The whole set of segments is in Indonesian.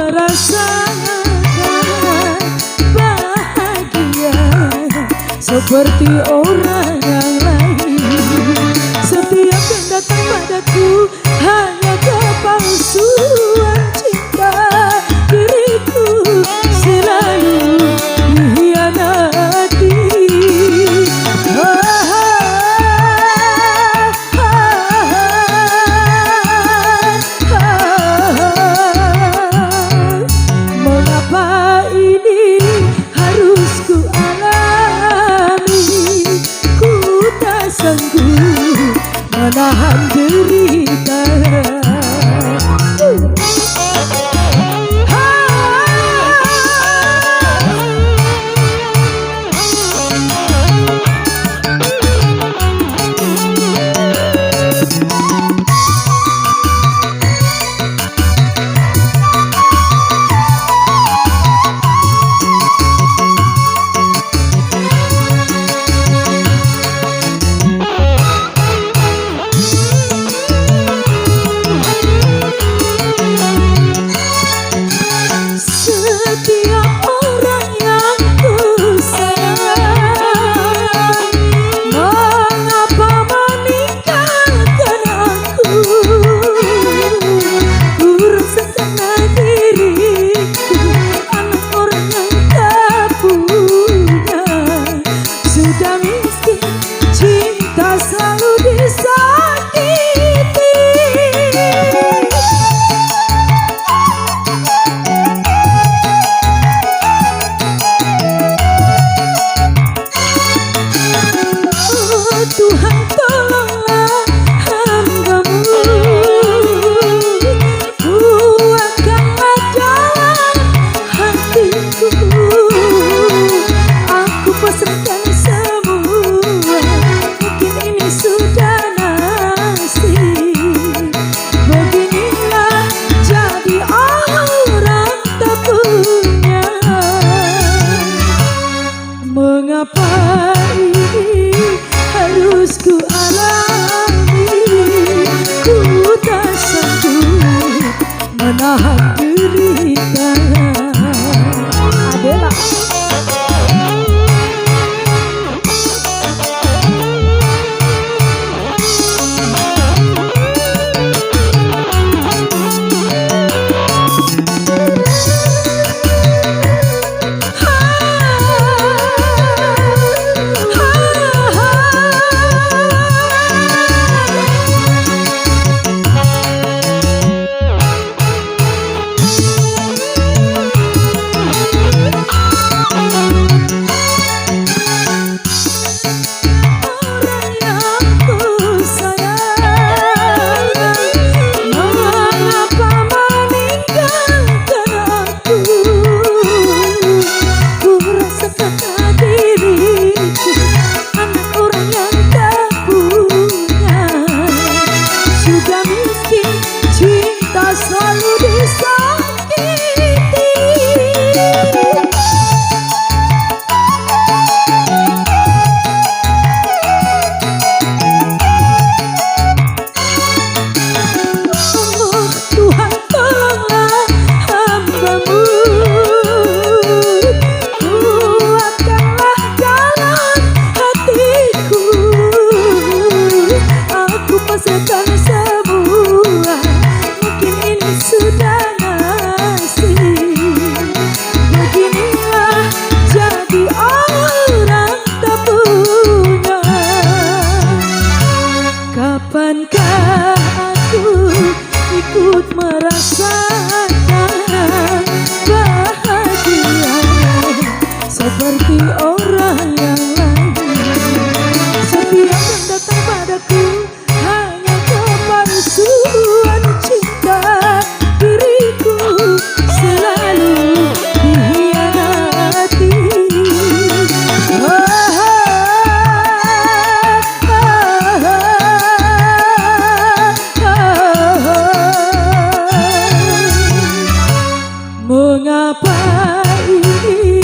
merasakan bahagia seperti orang yang lain. Setiap yang datang padaku hanya kepalsuan cinta. Diriku selalu dikhianati. Mengapa ini harus ku alami? Ku tak sanggup menahan derita. Mengapa ini harus ku alami? Ku tak sanggup menahan derita. Adela. Kapankah aku ikut merasakan bahagia seperti orang yang lain? Setiap yang datang padaku hanya kepalsuan cinta. Diriku selalu dikhianati. Mengapa ini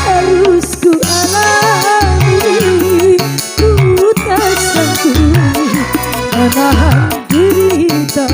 harus ku alami? Ku tak sanggup menahan derita.